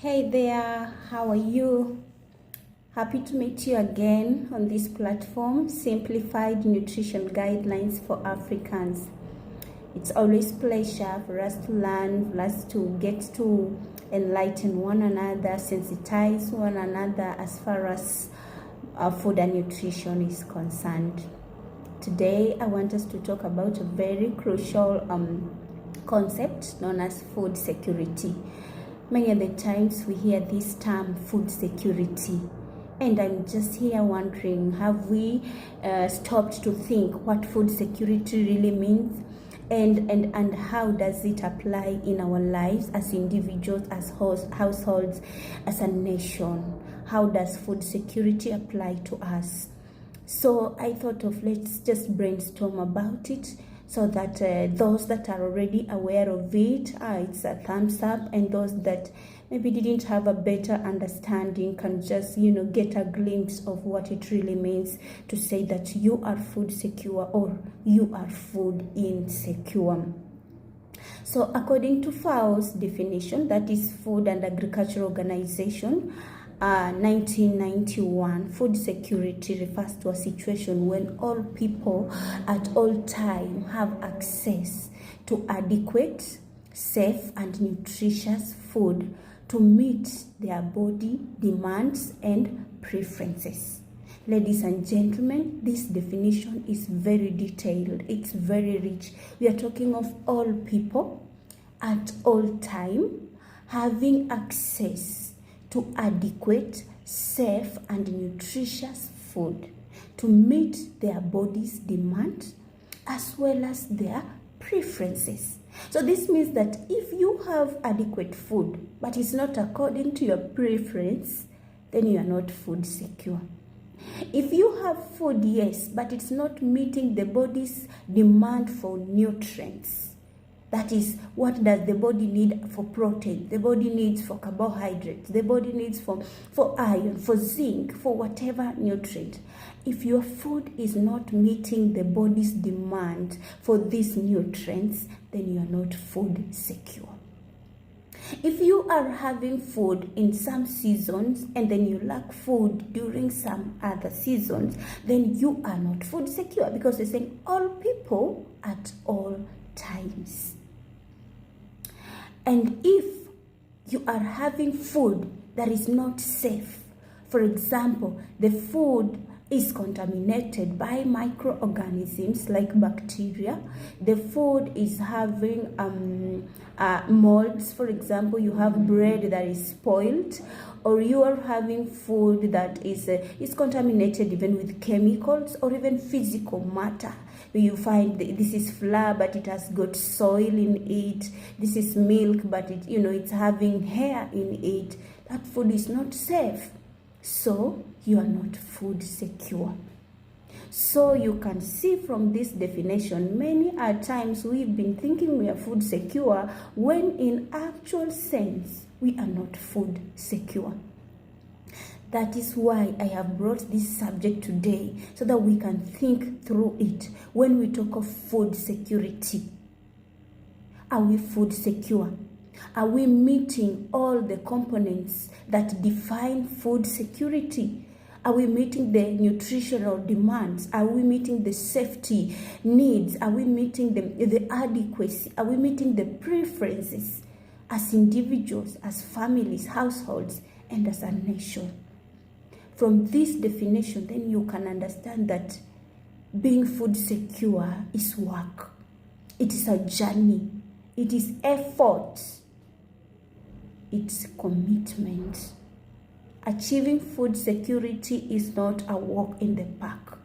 Hey there, how are you? Happy to meet you again on this platform, Simplified Nutrition Guidelines for Africans. It's always a pleasure for us to learn, for us to get to enlighten one another, sensitize one another as far as food and nutrition is concerned. Today, I want us to talk about a very crucial concept known as food security. Many of the times we hear this term food security, and I'm just here wondering, have we stopped to think what food security really means, and how does it apply in our lives as individuals, as households, as a nation? How does food security apply to us? So I thought of let's just brainstorm about it, so that those that are already aware of it, it's a thumbs up, and those that maybe didn't have a better understanding can just, get a glimpse of what it really means to say that you are food secure or you are food insecure. So according to FAO's definition, that is Food and Agriculture Organization, 1991, food security refers to a situation when all people at all time have access to adequate, safe, and nutritious food to meet their body demands and preferences. Ladies and gentlemen, this definition is very detailed. It's very rich. We are talking of all people at all time having access to adequate, safe, and nutritious food to meet their body's demand as well as their preferences. So this means that if you have adequate food but it's not according to your preference, then you are not food secure. If you have food, yes, but it's not meeting the body's demand for nutrients, that is, what does the body need for protein? The body needs for carbohydrates. The body needs for iron, for zinc, for whatever nutrient. If your food is not meeting the body's demand for these nutrients, then you are not food secure. If you are having food in some seasons and then you lack food during some other seasons, then you are not food secure, because it's saying all people at all times. And if you are having food that is not safe, for example, the food is contaminated by microorganisms like bacteria, the food is having molds, for example, you have bread that is spoiled, or you are having food that is contaminated even with chemicals or even physical matter. You find this is flour but it has got soil in it, this is milk but it's having hair in it. That food is not safe, so you are not food secure. So you can see from this definition, many a times we've been thinking we are food secure when in actual sense we are not food secure. That is why I have brought this subject today, so that we can think through it. When we talk of food security, are we food secure? Are we meeting all the components that define food security? Are we meeting the nutritional demands? Are we meeting the safety needs? Are we meeting the adequacy? Are we meeting the preferences as individuals, as families, households, and as a nation? From this definition, then you can understand that being food secure is work. It is a journey. It is effort. It's commitment. Achieving food security is not a walk in the park.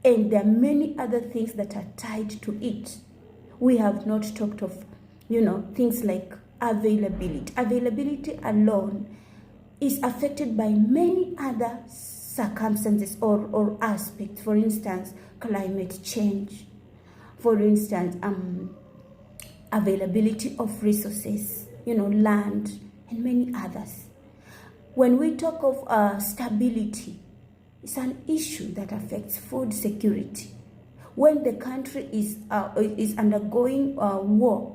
And there are many other things that are tied to it. We have not talked of, things like availability. Availability alone is affected by many other circumstances or aspects. For instance, climate change. For instance, availability of resources, land, and many others. When we talk of stability, it's an issue that affects food security. When the country is undergoing war,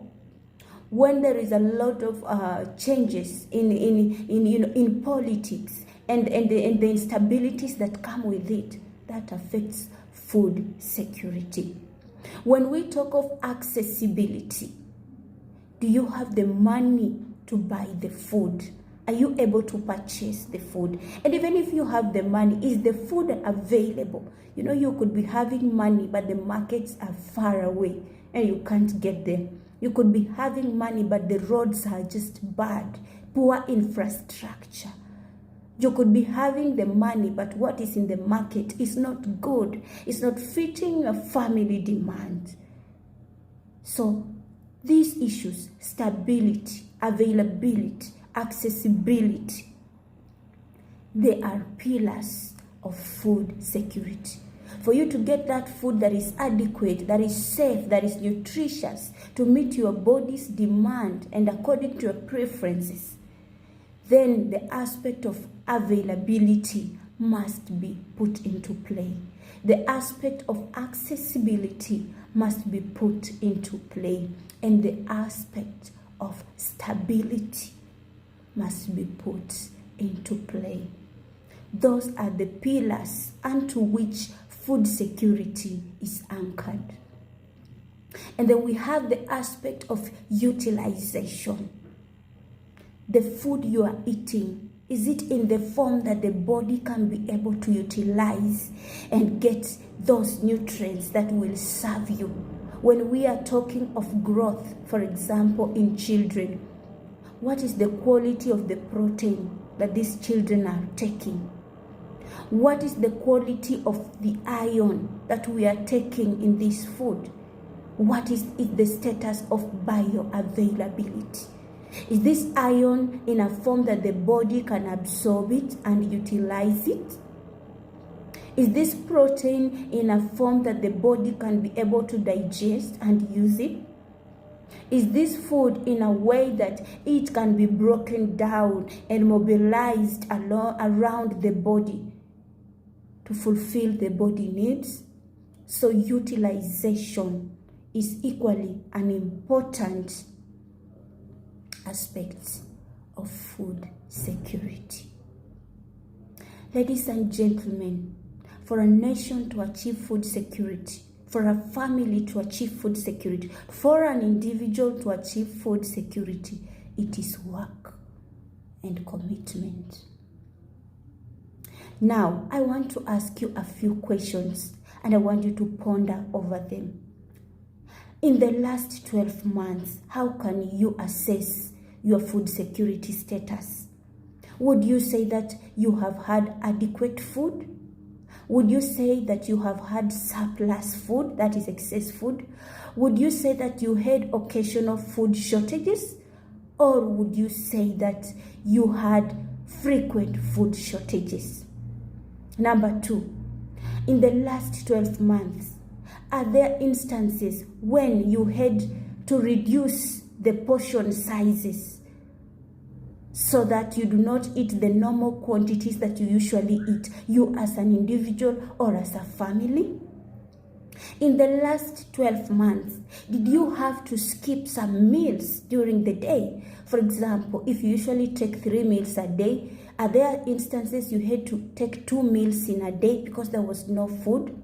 when there is a lot of changes in politics and the instabilities that come with it, that affects food security. When we talk of accessibility, do you have the money to buy the food? Are you able to purchase the food? And even if you have the money, is the food available? You know, you could be having money, but the markets are far away and you can't get there. You could be having money, but the roads are just bad, poor infrastructure. You could be having the money, but what is in the market is not good. It's not fitting your family demand. So these issues, stability, availability, accessibility, they are pillars of food security. For you to get that food that is adequate, that is safe, that is nutritious, to meet your body's demand and according to your preferences, then the aspect of availability must be put into play. The aspect of accessibility must be put into play. And the aspect of stability must be put into play. Those are the pillars unto which food security is anchored. And then we have the aspect of utilization. The food you are eating, is it in the form that the body can be able to utilize and get those nutrients that will serve you? When we are talking of growth, for example, in children, what is the quality of the protein that these children are taking? What is the quality of the iron that we are taking in this food? What is the status of bioavailability? Is this iron in a form that the body can absorb it and utilize it? Is this protein in a form that the body can be able to digest and use it? Is this food in a way that it can be broken down and mobilized around the body to fulfill the body needs? So utilization is equally an important aspect of food security. Ladies and gentlemen, for a nation to achieve food security, for a family to achieve food security, for an individual to achieve food security, it is work and commitment. Now, I want to ask you a few questions and I want you to ponder over them. In the last 12 months, how can you assess your food security status? Would you say that you have had adequate food? Would you say that you have had surplus food, that is excess food? Would you say that you had occasional food shortages? Or would you say that you had frequent food shortages? Number 2, in the last 12 months, are there instances when you had to reduce the portion sizes so that you do not eat the normal quantities that you usually eat, you as an individual or as a family? In the last 12 months, did you have to skip some meals during the day? For example, if you usually take 3 meals a day, are there instances you had to take 2 meals in a day because there was no food?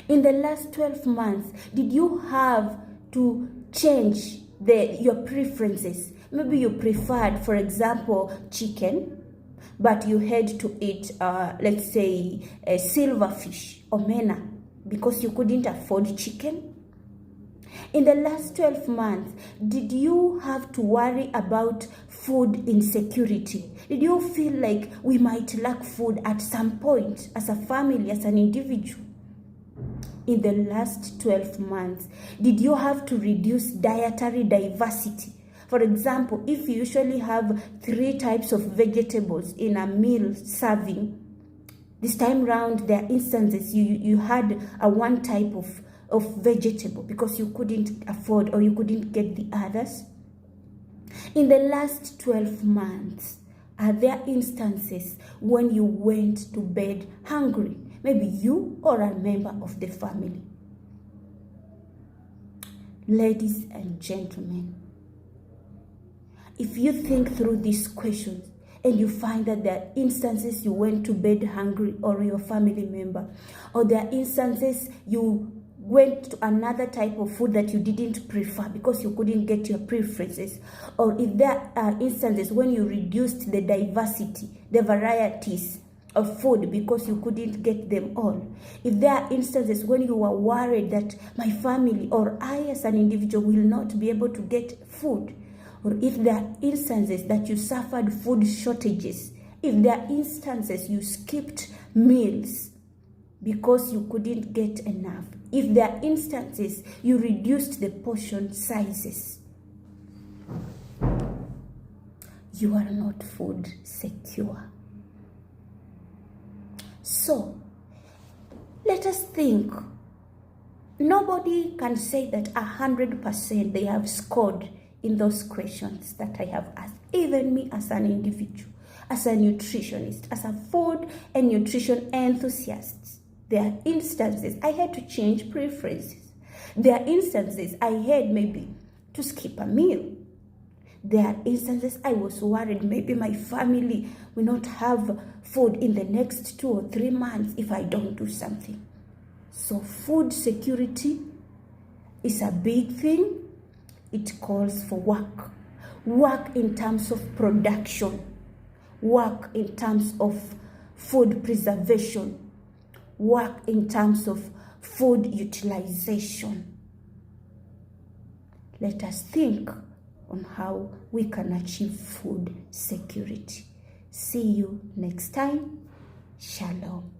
In the last 12 months, did you have to change your preferences? Maybe you preferred, for example, chicken, but you had to eat, let's say, a silverfish, omena, because you couldn't afford chicken. In the last 12 months, did you have to worry about food insecurity? Did you feel like we might lack food at some point as a family, as an individual? In the last 12 months, did you have to reduce dietary diversity? For example, if you usually have 3 types of vegetables in a meal serving, this time round there are instances you had a one type of vegetable because you couldn't afford or you couldn't get the others. In the last 12 months, are there instances when you went to bed hungry? Maybe you or a member of the family. Ladies and gentlemen, If you think through these questions and you find that there are instances you went to bed hungry, or your family member, or there are instances you went to another type of food that you didn't prefer because you couldn't get your preferences, or if there are instances when you reduced the diversity, the varieties of food because you couldn't get them all, if there are instances when you were worried that my family or I as an individual will not be able to get food, or if there are instances that you suffered food shortages, if there are instances you skipped meals because you couldn't get enough, if there are instances you reduced the portion sizes, you are not food secure. So, let us think. Nobody can say that 100% they have scored in those questions that I have asked. Even me as an individual, as a nutritionist, as a food and nutrition enthusiast, there are instances I had to change preferences. There are instances I had maybe to skip a meal. There are instances I was worried maybe my family will not have food in the next 2 or 3 months if I don't do something. So food security is a big thing. It calls for work. Work in terms of production. Work in terms of food preservation. Work in terms of food utilization. Let us think on how we can achieve food security. See you next time. Shalom.